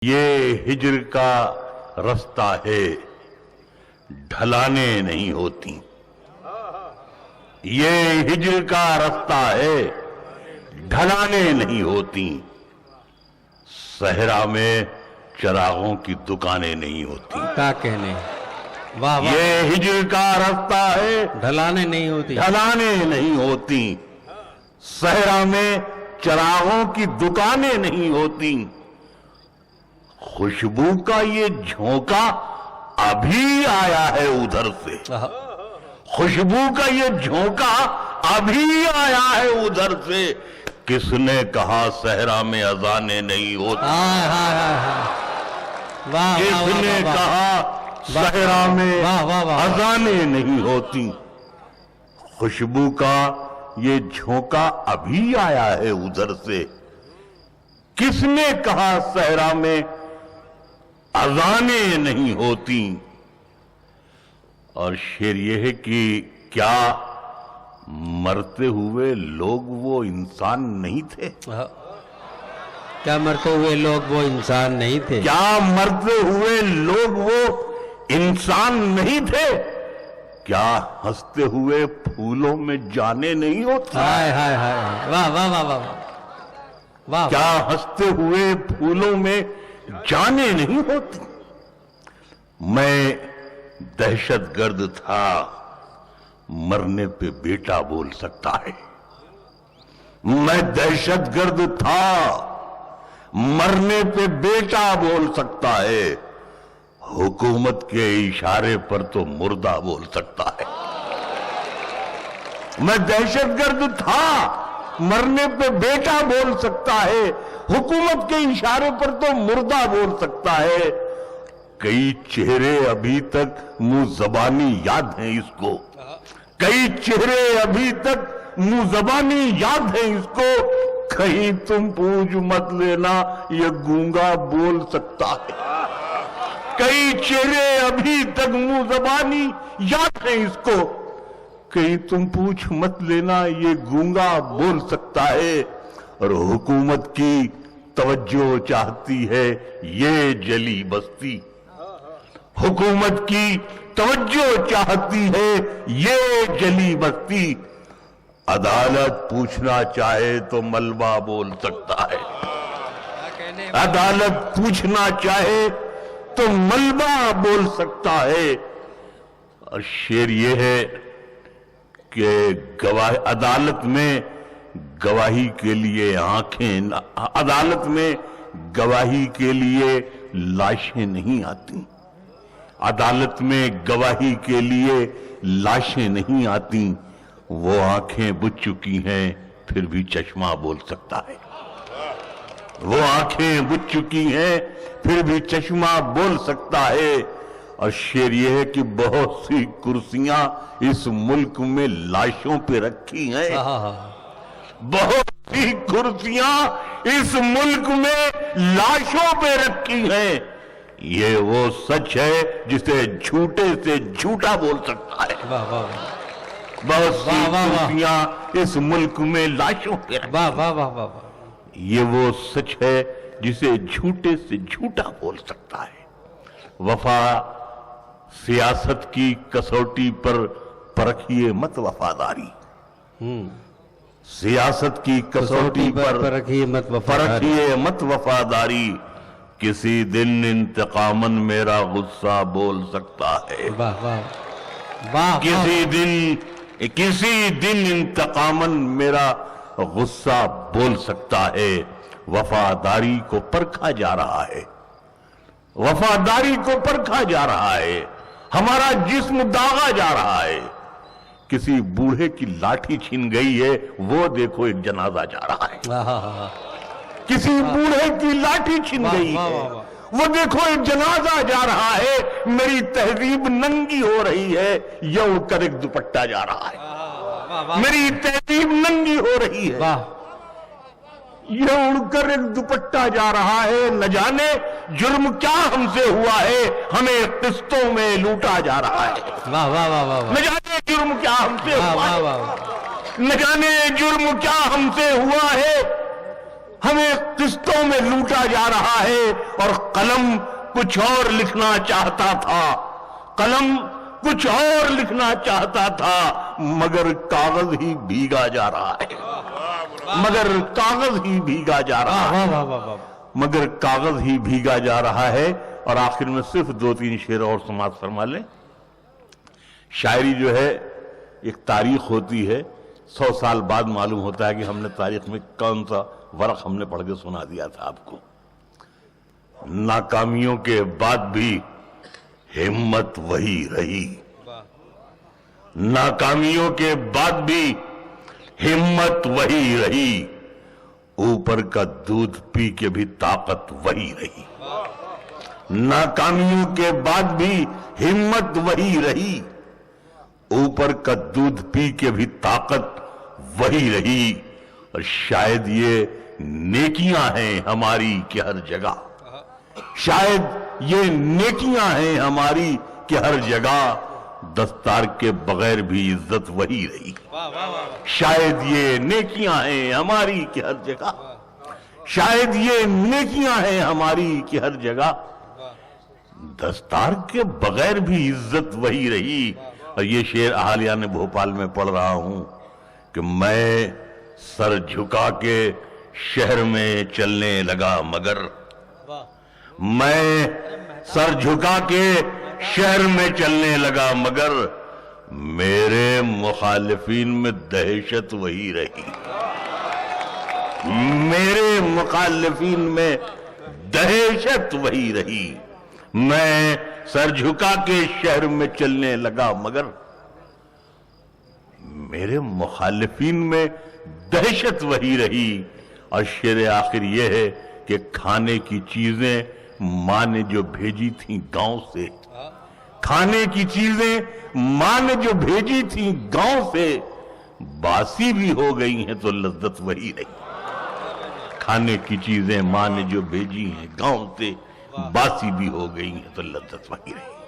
یہ ہجر کا رستہ ہے، ڈھلانے نہیں ہوتی۔ یہ ہجر کا رستہ ہے، ڈھلانے نہیں ہوتی۔ صحرا میں چراغوں کی دکانیں نہیں ہوتی۔ کیا کہنے، واہ واہ، یہ ہجر کا رستہ ہے، ڈھلانے نہیں ہوتی۔ ڈھلانے نہیں ہوتی۔ صحرا میں چراغوں کی دکانیں نہیں ہوتی۔ خوشبو کا یہ جھونکا ابھی آیا ہے ادھر سے، خوشبو کا یہ جھونکا ابھی آیا ہے ادھر سے۔ کس نے کہا صحرا میں اذانیں نہیں ہوتی؟ کس نے کہا صحرا میں اذانیں نہیں ہوتی؟ خوشبو کا یہ جھونکا ابھی آیا ہے ادھر سے۔ کس نے کہا صحرا میں اذانیں نہیں ہوتی؟ اور شعر یہ ہے کہ کیا مرتے ہوئے لوگ وہ انسان نہیں تھے؟ کیا مرتے ہوئے لوگ وہ انسان نہیں تھے؟ کیا مرتے ہوئے لوگ وہ انسان نہیں تھے؟ کیا ہنستے ہوئے پھولوں میں جانے نہیں ہوتی؟ ہائے ہائے ہائے، واہ واہ واہ واہ واہ، کیا ہنستے ہوئے پھولوں میں جانے نہیں ہوتی؟ میں دہشت گرد تھا، مرنے پہ بیٹا بول سکتا ہے۔ میں دہشت گرد تھا، مرنے پہ بیٹا بول سکتا ہے۔ حکومت کے اشارے پر تو مردہ بول سکتا ہے۔ میں دہشت گرد تھا، مرنے پہ بیٹا بول سکتا ہے۔ حکومت کے اشارے پر تو مردہ بول سکتا ہے۔ کئی چہرے ابھی تک منہ زبانی یاد ہیں اس کو، کئی چہرے ابھی تک منہ زبانی یاد ہیں اس کو۔ کہیں تم پوچھ مت لینا یہ گونگا بول سکتا ہے۔ کئی چہرے ابھی تک منہ زبانی یاد ہیں اس کو، کہیں تم پوچھ مت لینا یہ گونگا بول سکتا ہے۔ اور حکومت کی توجہ چاہتی ہے یہ جلی بستی، حکومت کی توجہ چاہتی ہے یہ جلی بستی۔ عدالت پوچھنا چاہے تو ملبہ بول سکتا ہے، عدالت پوچھنا چاہے تو ملبہ بول سکتا ہے۔ اور شعر یہ ہے کہ عدالت میں گواہی کے لیے آنکھیں، عدالت میں گواہی کے لیے لاشیں نہیں آتی، عدالت میں گواہی کے لیے لاشیں نہیں آتی۔ وہ آنکھیں بجھ چکی ہیں پھر بھی چشمہ بول سکتا ہے، وہ آنکھیں بجھ چکی ہیں پھر بھی چشمہ بول سکتا ہے۔ اور شعر یہ ہے کہ بہت سی کرسیاں اس ملک میں لاشوں پہ رکھی ہیں، بہت سی کرسیاں اس ملک میں لاشوں پہ رکھی ہیں۔ یہ وہ سچ ہے جسے جھوٹے سے جھوٹا بول سکتا ہے۔ بہت سی کرسیاں اس ملک میں لاشوں پہ رکھی ہیں، یہ وہ سچ ہے جسے جھوٹے سے جھوٹا بول سکتا ہے۔ وفا سیاست کی کسوٹی پر پرکھیے مت وفاداری، سیاست کی کسوٹی پر پرکھیے مت وفاداری۔ کسی دن انتقاماً میرا غصہ بول سکتا ہے، کسی دن انتقاماً میرا غصہ بول سکتا ہے۔ وفاداری کو پرکھا جا رہا ہے، وفاداری کو پرکھا جا رہا ہے، ہمارا جسم داغا جا رہا ہے۔ کسی بوڑھے کی لاٹھی چھن گئی ہے، وہ دیکھو ایک جنازہ جا رہا ہے۔ کسی بوڑھے کی لاٹھی چھن گئی ہے، وہ دیکھو ایک جنازہ جا رہا ہے۔ میری تہذیب ننگی ہو رہی ہے، یہ اڑ کر ایک دوپٹہ جا رہا ہے۔ میری تہذیب ننگی ہو رہی ہے، یہ اڑ کر ایک دوپٹہ جا رہا ہے۔ نہ جانے جرم کیا ہم سے ہوا ہے، ہمیں قسطوں میں لوٹا جا رہا ہے۔ نہ جانے جرم کیا ہم سے ہوا ہے، نہ جانے جرم کیا ہم سے ہوا ہے، ہمیں قسطوں میں لوٹا جا رہا ہے اور قلم کچھ اور لکھنا چاہتا تھا، قلم کچھ اور لکھنا چاہتا تھا، مگر کاغذ ہی بھیگا جا رہا ہے، مگر کاغذ ہی بھیگا جا رہا ہے، واہ واہ واہ، مگر کاغذ ہی بھیگا جا رہا ہے۔ اور آخر میں صرف 2-3 شعر اور سماعت فرما لیں۔ شاعری جو ہے ایک تاریخ ہوتی ہے، 100 سال بعد معلوم ہوتا ہے کہ ہم نے تاریخ میں کون سا ورق ہم نے پڑھ کے سنا دیا تھا آپ کو۔ ناکامیوں کے بعد بھی ہمت وہی رہی، ناکامیوں کے بعد بھی ہمت وہی رہی، اوپر کا دودھ پی کے بھی طاقت وہی رہی، ناکامیوں کے بعد بھی ہمت وہی رہی، اوپر کا دودھ پی کے بھی طاقت وہی رہی۔ اور شاید یہ نیکیاں ہیں ہماری کہ ہر جگہ، شاید یہ نیکیاں ہیں ہماری کہ ہر جگہ، دستار کے بغیر بھی عزت وہی رہی، شاید یہ نیکیاں ہیں ہماری کہ ہر جگہ، شاید یہ نیکیاں ہیں ہماری کہ ہر جگہ، دستار کے بغیر بھی عزت وہی رہی۔ اور یہ شعر اہالیان بھوپال میں پڑھ رہا ہوں کہ میں سر جھکا کے شہر میں چلنے لگا مگر، میں سر جھکا کے شہر میں چلنے لگا مگر، میرے مخالفین میں دہشت وہی رہی، میرے مخالفین میں دہشت وہی رہی، میں سر جھکا کے شہر میں چلنے لگا مگر، میرے مخالفین میں دہشت وہی رہی۔ اور شعر آخر یہ ہے کہ کھانے کی چیزیں ماں نے جو بھیجی تھیں گاؤں سے، کھانے کی چیزیں ماں نے جو بھیجی تھیں گاؤں سے، باسی بھی ہو گئی ہیں تو لذت وہی رہی، کھانے کی چیزیں ماں نے جو بھیجی ہیں گاؤں سے، باسی بھی ہو گئی ہیں تو لذت وہی رہی۔